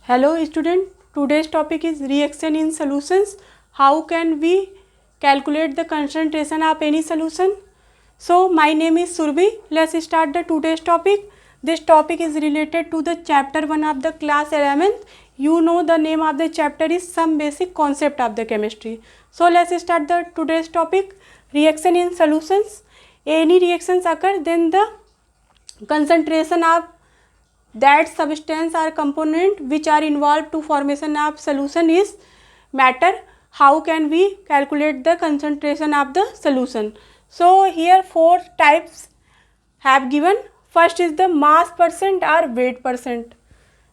Hello student, today's topic is reaction in solutions. How can we calculate the concentration of any solution? So my name is Surbhi. Let's start the today's topic. This topic is related to the chapter 1 of the class 11th. You know the name of the chapter is some basic concept of the chemistry. So let's start the today's topic, reaction in solutions. Any reactions occur, then the concentration of that substance or component which are involved to formation of solution is matter. How can we calculate the concentration of the solution? So here four types have given. First is the mass percent or weight percent.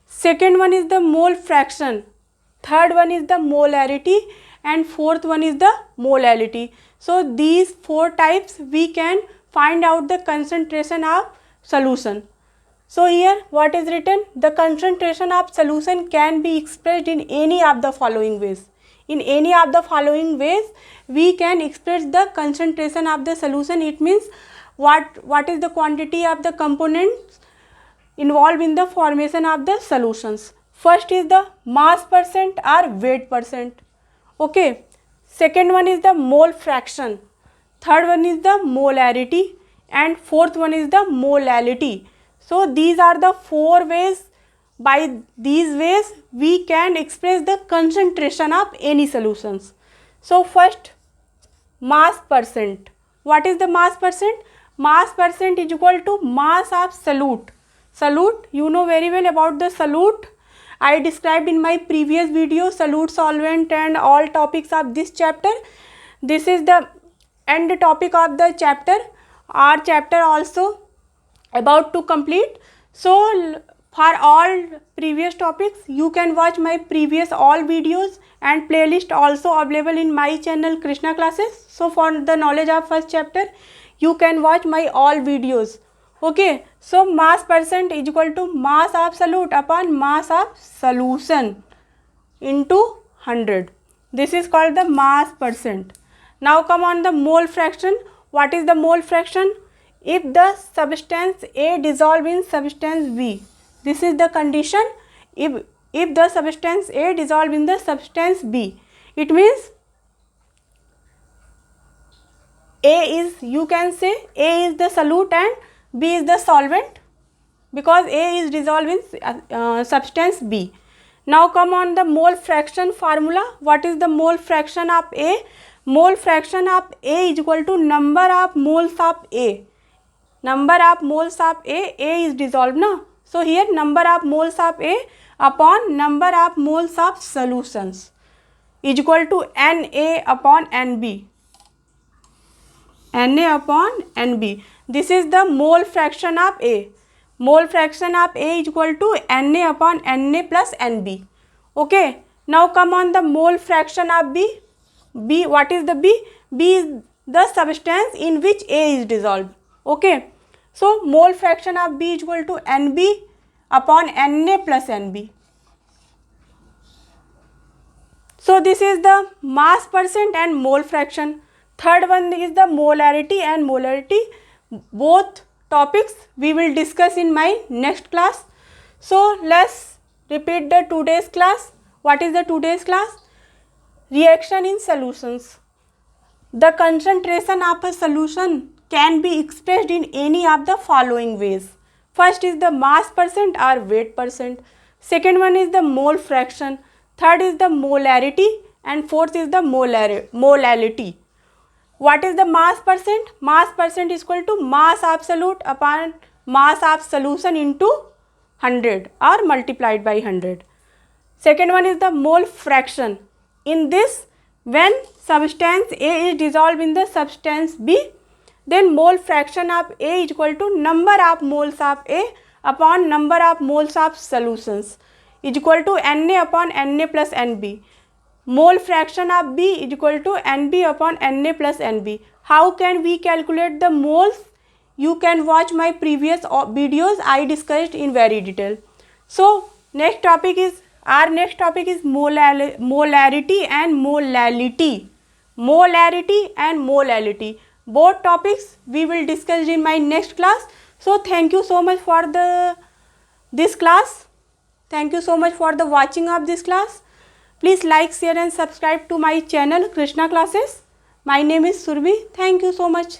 Second one is the mole fraction. Third one is the molarity, and fourth one is the molality. So these four types we can find out the concentration of solution. So here what is written? The concentration of solution can be expressed in any of the following ways. In any of the following ways we can express the concentration of the solution. It means what is the quantity of the components involved in the formation of the solutions. First is the mass percent or weight percent. Okay. Second one is the mole fraction. Third one is the molarity, and fourth one is the molality. So these are the four ways. By these ways we can express the concentration of any solutions. So first, mass percent. What is the mass percent? Mass percent is equal to mass of solute. Solute, you know very well about the solute. I described in my previous video solute, solvent and all topics of this chapter. This is the end topic of the chapter. Our chapter also about to complete. So for all previous topics you can watch my previous all videos, and playlist also available in my channel Krishna Classes. So for the knowledge of first chapter you can watch my all videos. Okay. So mass percent is equal to mass of solute upon mass of solution into 100. This is called the mass percent. Now come on the mole fraction. What is the mole fraction? If the substance A dissolve in substance B, this is the condition. If the substance A dissolve in the substance B, it means A is, you can say A is the solute and B is the solvent, because A is dissolved in substance B. Now come on the mole fraction formula. What is the mole fraction of A? Mole fraction of A is equal to number of moles of A. Number of moles of A is dissolved now. So here number of moles of A upon number of moles of solutions is equal to Na upon Nb. Na upon Nb. This is the mole fraction of A. Mole fraction of A is equal to Na upon Na plus Nb. Okay. Now come on the mole fraction of B. B, what is the B? B is the substance in which A is dissolved. Okay. So mole fraction of B is equal to Nb upon Na plus Nb. So this is the mass percent and mole fraction. Third one is the molarity and molarity. Both topics we will discuss in my next class. So let's repeat the today's class. What is the today's class? Reaction in solutions. The concentration of a solution can be expressed in any of the following ways. First is the mass percent or weight percent. Second one is the mole fraction. Third is the molarity, and fourth is the molality. What is the mass percent? Mass percent is equal to mass absolute upon mass of solution into 100 or multiplied by 100. Second one is the mole fraction. In this, when substance A is dissolved in the substance B, then mole fraction of A is equal to number of moles of A upon number of moles of solutions is equal to Na upon Na plus Nb. Mole fraction of B is equal to Nb upon Na plus Nb. How can we calculate the moles? You can watch my previous videos. I discussed in very detail. So next topic is molarity and molality. Molarity and molality. Both topics we will discuss in my next class. So thank you so much for this class. Thank you so much for the watching of this class. Please like, share and subscribe to my channel Krishna Classes. My name is Surbhi. Thank you so much.